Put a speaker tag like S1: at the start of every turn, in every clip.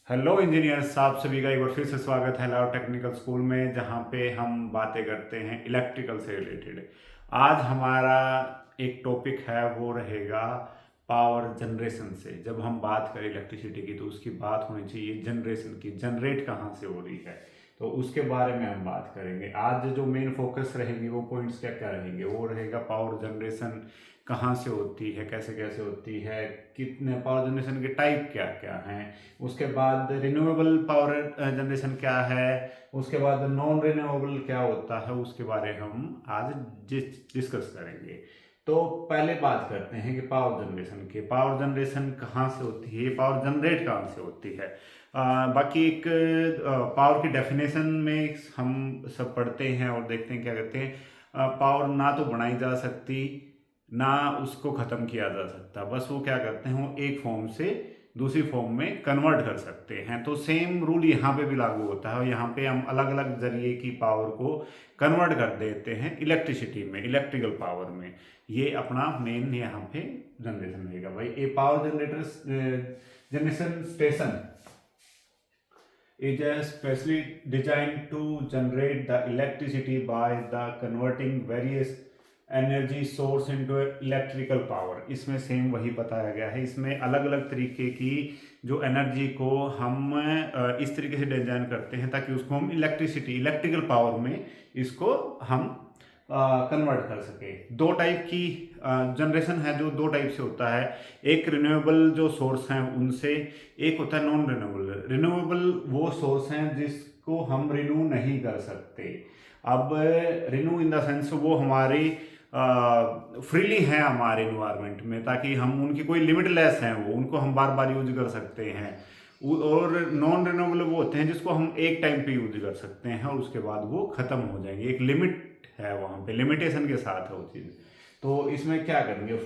S1: Hello engineers, आप सभी का एक बार फिर से स्वागत है लाव टेक्निकल स्कूल में, जहाँ पे हम बातें करते हैं इलेक्ट्रिकल से रिलेटेड। आज हमारा एक टॉपिक है, वो रहेगा पावर जनरेशन से। जब हम बात करें इलेक्ट्रिसिटी की तो उसकी बात होनी चाहिए जनरेशन की, जनरेट कहाँ से हो रही है, तो उसके बारे में हम बात करेंगे। आज जो मेन फोकस रहेगी वो पॉइंट्स क्या क्या रहेंगे, वो रहेगा पावर जनरेशन कहाँ से होती है, कैसे कैसे होती है, कितने पावर जनरेशन के टाइप क्या क्या हैं, उसके बाद रिन्यूएबल पावर जनरेशन क्या है, उसके बाद नॉन रिन्यूएबल क्या होता है, उसके बारे में हम आज डिस्कस करेंगे। तो पहले बात करते हैं कि पावर जनरेशन की, पावर जनरेशन कहाँ से होती है, पावर जनरेट कहाँ से होती है। बाकी एक पावर की डेफिनेशन में हम सब पढ़ते हैं और देखते हैं क्या कहते हैं। पावर ना तो बनाई जा सकती, ना उसको ख़त्म किया जा सकता, बस वो क्या करते हैं, वो एक फॉर्म से दूसरी फॉर्म में कन्वर्ट कर सकते हैं। तो सेम रूल यहाँ पे भी लागू होता है, और यहाँ पे हम अलग अलग जरिए की पावर को कन्वर्ट कर देते हैं इलेक्ट्रिसिटी में, इलेक्ट्रिकल पावर में। ये अपना मेन यहाँ पे जनरेशन रहेगा भाई। A power generator generation station is specially designed to generate the electricity by the converting various energy source into electrical power. इसमें सेम वही बताया गया है। इसमें अलग अलग तरीके की जो एनर्जी को हम इस तरीके से डिजाइन करते हैं ताकि उसको हम इलेक्ट्रिसिटी, इलेक्ट्रिकल पावर में इसको हम कन्वर्ट कर सके। दो टाइप की जनरेशन है, जो दो टाइप से होता है। एक रिन्यूएबल जो सोर्स हैं उनसे, एक होता है नॉन रिन्यूएबल। रिन्यूएबल वो सोर्स हैं जिसको हम रिन्यू नहीं कर सकते। अब रिन्यू इन द सेंस वो हमारी फ्रीली हैं हमारे इन्वायरमेंट में, ताकि हम उनकी कोई लिमिटलेस हैं, वो उनको हम बार बार यूज कर सकते हैं। और नॉन रिन्यूएबल वो होते हैं जिसको हम एक टाइम पे यूज कर सकते हैं और उसके बाद वो खत्म हो जाएंगे। एक लिमिट है वहाँ पे, लिमिटेशन के साथ है वो चीज़। तो इसमें क्या करेंगे,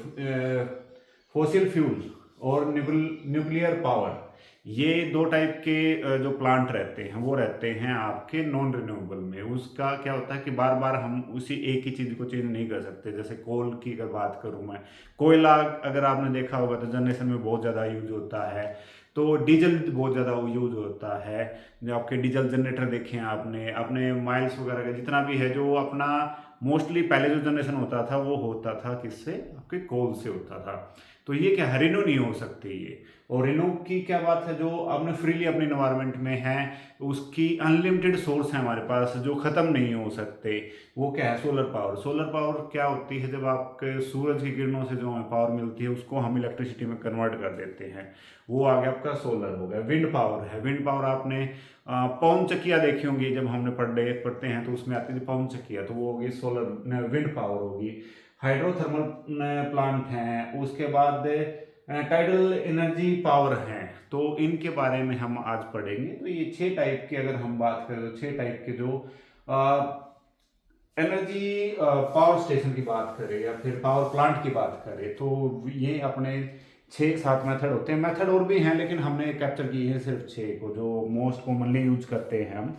S1: फॉसिल फ्यूल और न्यूक्लियर पावर, ये दो टाइप के जो प्लांट रहते हैं वो रहते हैं आपके नॉन रिन्यूएबल में। उसका क्या होता है कि बार बार हम उसी एक ही चीज़ को चेंज नहीं कर सकते। जैसे कोल की अगर बात करूँ मैं, कोयला अगर आपने देखा होगा तो जनरेशन में बहुत ज़्यादा यूज होता है। तो डीजल बहुत ज़्यादा यूज होता है। जो आपके डीजल जनरेटर देखे हैं आपने अपने माइल्स वगैरह का, जितना भी है जो अपना मोस्टली पहले जो जनरेशन होता था वो होता था किससे, आपके कोल से होता था। तो ये क्या है, रिन्यू नहीं हो सकती ये। और रिन्यू की क्या बात है, जो आपने फ्रीली अपने इन्वायरमेंट में है, उसकी अनलिमिटेड सोर्स है हमारे पास जो ख़त्म नहीं हो सकते। वो क्या है, सोलर पावर। सोलर पावर क्या होती है, जब आपके सूरज की किरणों से जो हमें पावर मिलती है उसको हम इलेक्ट्रिसिटी में कन्वर्ट कर देते हैं। वो आ गया आपका सोलर हो गया। विंड पावर है, विंड पावर आपने पवन चक्कियाँ देखी होंगी, जब हमने पढ़ते हैं तो उसमें आती थी पवन चक्कियाँ, तो वो होगी सोलर विंड पावर होगी। हाइड्रोथर्मल प्लांट हैं, उसके बाद टाइडल एनर्जी पावर हैं। तो इनके बारे में हम आज पढ़ेंगे। तो ये 6 टाइप के, अगर हम बात करें तो 6 टाइप के जो एनर्जी पावर स्टेशन की बात करें या फिर पावर प्लांट की बात करें, तो ये अपने 6-7 मेथड होते हैं। मेथड और भी हैं लेकिन हमने कैप्चर किए हैं सिर्फ 6 को, जो मोस्ट कॉमनली यूज करते हैं हम।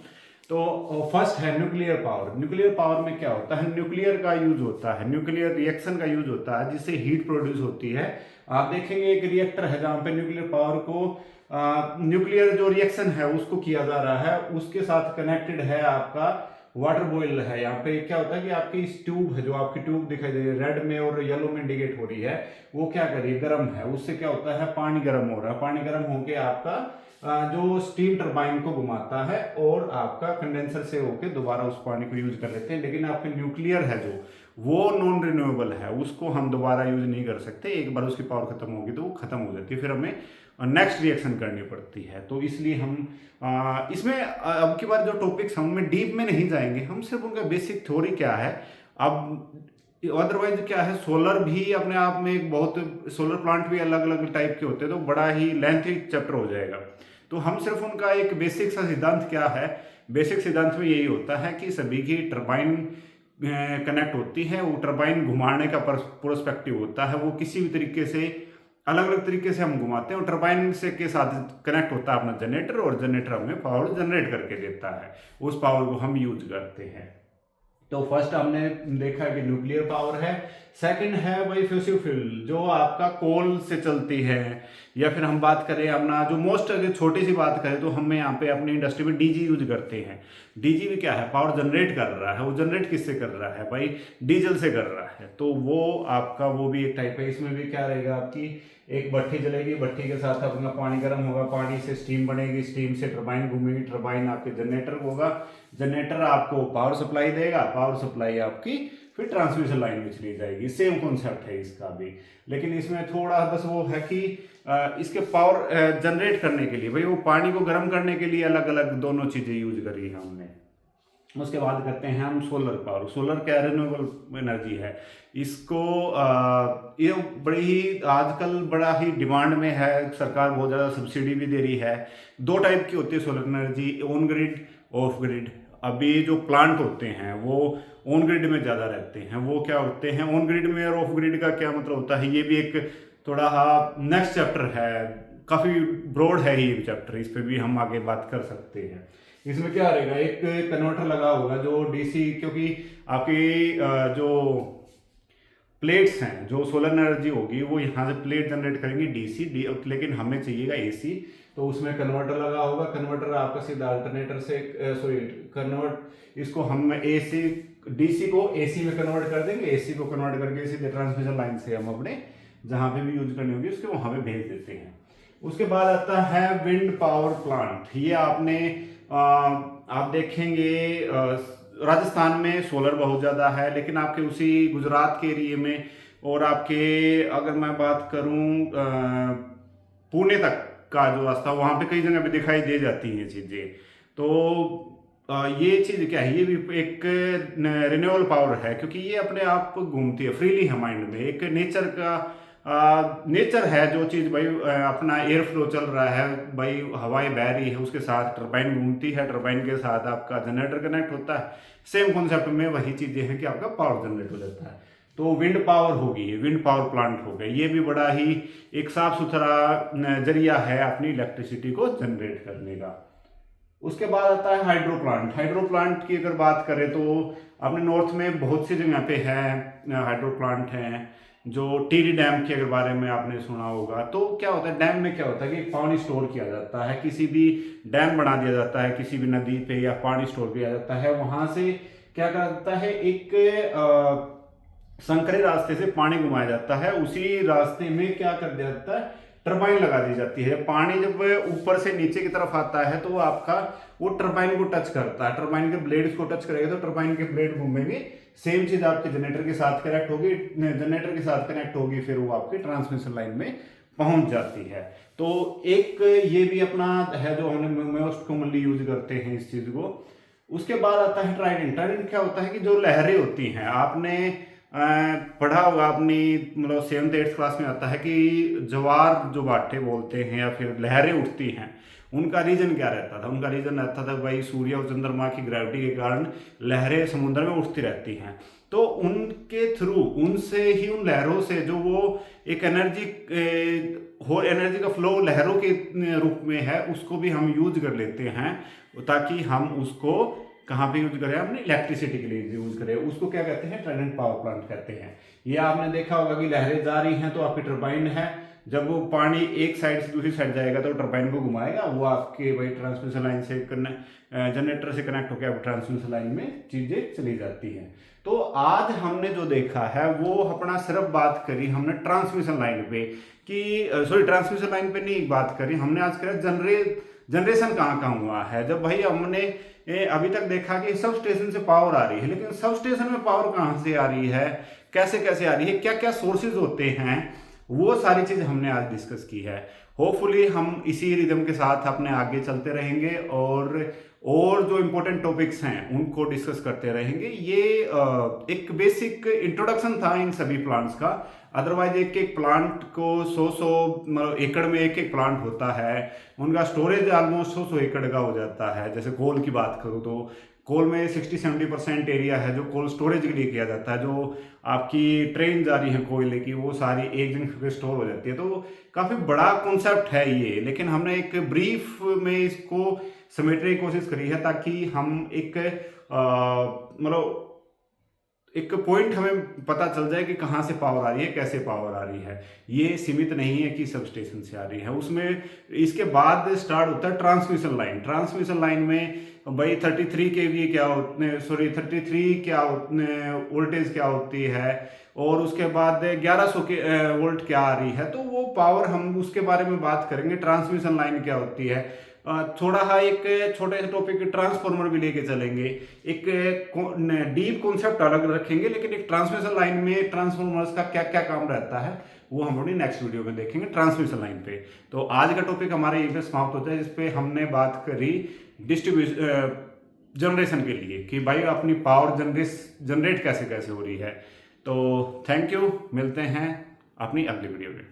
S1: तो फर्स्ट है न्यूक्लियर पावर। न्यूक्लियर पावर में क्या होता है, न्यूक्लियर का यूज होता है, न्यूक्लियर रिएक्शन का यूज होता है, जिससे हीट प्रोड्यूस होती है। आप देखेंगे एक रिएक्टर है जहाँ पे न्यूक्लियर पावर को न्यूक्लियर जो रिएक्शन है उसको किया जा रहा है, उसके साथ कनेक्टेड है आपका वाटर बॉयल है। यहाँ पे क्या होता है कि आपकी इस ट्यूब है, जो आपकी ट्यूब दिखाई दे रही है रेड में और येलो में इंडिकेट हो रही है, वो क्या कर रही है, गर्म है। उससे क्या होता है, पानी गर्म हो रहा है। पानी गर्म होके आपका जो स्टीम टरबाइन को घुमाता है और आपका कंडेंसर से होके दोबारा उस पानी को यूज कर लेते हैं। लेकिन आपके न्यूक्लियर है जो, वो नॉन रिन्यूएबल है, उसको हम दोबारा यूज नहीं कर सकते। एक बार उसकी पावर खत्म होगी तो वो खत्म हो जाती है, फिर हमें नेक्स्ट रिएक्शन करनी पड़ती है। तो इसलिए हम इसमें अब की बार जो टॉपिक्स हम में डीप में नहीं जाएंगे, हम सिर्फ उनका बेसिक थ्योरी क्या है। अब अदरवाइज क्या है, सोलर भी अपने आप में एक बहुत, सोलर प्लांट भी अलग अलग टाइप के होते हैं, तो बड़ा ही लेंथी चैप्टर हो जाएगा। तो हम सिर्फ उनका एक बेसिक सा सिद्धांत क्या है, बेसिक सिद्धांत में यही होता है कि सभी की टरबाइन कनेक्ट होती है, वो टरबाइन घुमाने का पर्सपेक्टिव होता है, वो किसी भी तरीके से अलग अलग तरीके से हम घुमाते हैं, और टरबाइन से के साथ कनेक्ट होता है अपना जनरेटर, और जनरेटर हमें पावर जनरेट करके देता है, उस पावर को हम यूज करते हैं। तो फर्स्ट हमने देखा कि न्यूक्लियर पावर है। सेकंड है भाई फ्यूसिव फ्यूल, जो आपका कोल से चलती है, या फिर हम बात करें अपना जो मोस्ट अगर छोटी सी बात करें तो हम यहाँ पे अपनी इंडस्ट्री में डीजी यूज करते हैं। डीजी भी क्या है, पावर जनरेट कर रहा है। वो जनरेट किससे कर रहा है भाई, डीजल से कर रहा है। तो वो आपका वो भी एक टाइप है। इसमें भी क्या रहेगा, आपकी एक भट्ठी जलेगी, भट्ठी के साथ अपना पानी गर्म होगा, पानी से स्टीम बनेगी, स्टीम से टरबाइन घूमेगी, टरबाइन आपके जनरेटर होगा, जनरेटर आपको पावर सप्लाई देगा, पावर सप्लाई आपकी फिर ट्रांसमिशन लाइन में चली जाएगी। सेम कॉन्सेप्ट है इसका भी, लेकिन इसमें थोड़ा बस वो है कि इसके पावर जनरेट करने के लिए भाई वो पानी को गर्म करने के लिए अलग अलग दोनों चीज़ें यूज करी है हमने। उसके बाद करते हैं हम सोलर पावर। सोलर क्या रिन्यूएबल एनर्जी है, इसको ये बड़ी ही आजकल बड़ा ही डिमांड में है। सरकार बहुत ज़्यादा सब्सिडी भी दे रही है। दो टाइप की होती है solar energy, on grid, of grid. अभी जो प्लांट होते हैं वो ऑन ग्रिड में ज़्यादा रहते हैं। वो क्या होते हैं ऑन ग्रिड में, और ऑफ ग्रिड का क्या मतलब होता है, ये भी एक थोड़ा नेक्स्ट चैप्टर है, काफ़ी ब्रॉड है ये चैप्टर, इस पर भी हम आगे बात कर सकते हैं। इसमें क्या रहेगा, एक कन्वर्टर लगा होगा जो डीसी, क्योंकि आपकी जो प्लेट्स हैं, जो सोलर एनर्जी होगी वो यहाँ से प्लेट जनरेट करेंगी डीसी, लेकिन हमें चाहिएगा एसी, तो उसमें कन्वर्टर लगा होगा। कन्वर्टर आपका सीधा अल्टरनेटर से इसको हम एसी, डीसी को एसी में कन्वर्ट कर देंगे, एसी को कन्वर्ट करके सीधे ट्रांसमिशन लाइन से हम अपने जहाँ पे भी यूज करनी होगी उसके वहाँ पे भेज देते हैं। उसके बाद आता है विंड पावर प्लांट। ये आप देखेंगे राजस्थान में सोलर बहुत ज़्यादा है, लेकिन आपके उसी गुजरात के एरिए में, और आपके अगर मैं बात करूं पुणे तक का जो रास्ता, वहाँ पे कई जगह पे दिखाई दे जाती हैं चीज़ें। तो ये चीज़ क्या है, ये भी एक रिन्यूएबल पावर है, क्योंकि ये अपने आप घूमती है फ्रीली है माइंड में। एक नेचर का नेचर है जो चीज़ भाई अपना एयर फ्लो चल रहा है, भाई हवाएं बह रही है, उसके साथ टरबाइन घूमती है, टरबाइन के साथ आपका जनरेटर कनेक्ट होता है। सेम कॉन्सेप्ट में वही चीज़ें हैं कि आपका पावर जनरेट हो जाता है। तो विंड पावर होगी, विंड पावर प्लांट हो गए, ये भी बड़ा ही एक साफ सुथरा जरिया है अपनी इलेक्ट्रिसिटी को जनरेट करने का। उसके बाद आता है हाइड्रो प्लांट। हाइड्रो प्लांट की अगर बात करें तो अपने नॉर्थ में बहुत सी जगह पे है हाइड्रो प्लांट हैं। जो टीरी डैम के अगर बारे में आपने सुना होगा, तो क्या होता है डैम में, क्या होता है कि पानी स्टोर किया जाता है, किसी भी डैम बना दिया जाता है किसी भी नदी पे, या पानी स्टोर किया जाता है। वहां से क्या करा जाता है, एक संकरी रास्ते से पानी घुमाया जाता है, उसी रास्ते में क्या कर दिया जाता है, टरबाइन लगा दी जाती है। पानी जब ऊपर से नीचे की तरफ आता है तो आपका वो टरबाइन को टच करता है, टरबाइन के ब्लेड्स को टच करेगा तो टरबाइन के ब्लेड घूमेंगे। सेम चीज आपके जनरेटर के साथ कनेक्ट होगी, जनरेटर के साथ कनेक्ट होगी, फिर वो आपकी ट्रांसमिशन लाइन में पहुंच जाती है। तो एक ये भी अपना है जो हमने मोस्ट कॉमनली यूज करते हैं इस चीज को। उसके बाद आता है ट्राइडेंट। ट्राइडेंट क्या होता है कि जो लहरें होती हैं, आपने पढ़ा होगा अपनी मतलब 7th 8th क्लास में आता है कि ज्वार जो बाटे बोलते हैं या फिर लहरें उठती हैं, उनका रीजन क्या रहता था, उनका रीजन रहता था भाई सूर्य और चंद्रमा की ग्रेविटी के कारण लहरें समुद्र में उठती रहती हैं। तो उनके थ्रू, उनसे ही, उन लहरों से जो वो एक एनर्जी का फ्लो लहरों के रूप में है, उसको भी हम यूज कर लेते हैं, ताकि हम उसको कहाँ पे यूज करें, हमने इलेक्ट्रिसिटी के लिए यूज करें। उसको क्या कहते हैं, ट्राइडेंट पावर प्लांट कहते हैं। ये आपने देखा होगा कि लहरें जा रही हैं तो आपकी टरबाइन है, जब वो पानी एक साइड से दूसरी साइड जाएगा तो टरबाइन को घुमाएगा, वो आपके भाई ट्रांसमिशन लाइन से जनरेटर से कनेक्ट होकर आप ट्रांसमिशन लाइन में चीजें चली जाती हैं। तो आज हमने जो देखा है वो अपना सिर्फ बात करी हमने ट्रांसमिशन लाइन पे, कि सॉरी ट्रांसमिशन लाइन पे नहीं बात करी हमने, आज करा जनरेशन कहाँ कहाँ हुआ है। जब भाई हमने अभी तक देखा कि सब स्टेशन से पावर आ रही है, लेकिन सब स्टेशन में पावर कहाँ से आ रही है, कैसे कैसे आ रही है, क्या क्या सोर्सेज होते हैं, वो सारी चीज हमने आज डिस्कस की है। होपफुली हम इसी रिदम के साथ अपने आगे चलते रहेंगे और जो इम्पोर्टेंट टॉपिक्स हैं उनको डिस्कस करते रहेंगे। ये एक बेसिक इंट्रोडक्शन था इन सभी प्लांट्स का। अदरवाइज एक एक प्लांट को 100 एकड़ में एक एक प्लांट होता है, उनका स्टोरेज ऑलमोस्ट 100 एकड़ का हो जाता है। जैसे कोल की बात करूँ तो कोल में 60-70% एरिया है जो कोल स्टोरेज के लिए किया जाता है। जो आपकी ट्रेन जा रही है कोयले की, वो सारी एक जगह पे स्टोर हो जाती है। तो काफ़ी बड़ा कॉन्सेप्ट है ये, लेकिन हमने एक ब्रीफ में इसको समेटने की कोशिश करी है, ताकि हम एक मतलब एक पॉइंट हमें पता चल जाए कि कहाँ से पावर आ रही है, कैसे पावर आ रही है। ये सीमित नहीं है कि सब स्टेशन से आ रही है, उसमें इसके बाद स्टार्ट होता है ट्रांसमिशन लाइन। ट्रांसमिशन लाइन में भाई 33 केवी क्या होते, सॉरी 33 क्या वोल्टेज क्या होती है, और उसके बाद 1100 के वोल्ट क्या आ रही है, तो वो पावर हम उसके बारे में बात करेंगे। ट्रांसमिशन लाइन क्या होती है, थोड़ा हाँ एक छोटे से टॉपिक ट्रांसफॉर्मर भी लेके चलेंगे, एक डीप कॉन्सेप्ट अलग रखेंगे, लेकिन एक ट्रांसमिशन लाइन में ट्रांसफॉर्मर्स का क्या क्या काम रहता है वो हम लोग नेक्स्ट वीडियो में देखेंगे ट्रांसमिशन लाइन पे। तो आज का टॉपिक हमारे यहीं पे समाप्त होता है, जिसपे हमने बात करी डिस्ट्रीब्यूशन जनरेशन के लिए कि भाई अपनी पावर जनरेट कैसे कैसे हो रही है। तो थैंक यू, मिलते हैं अपनी अगली वीडियो में।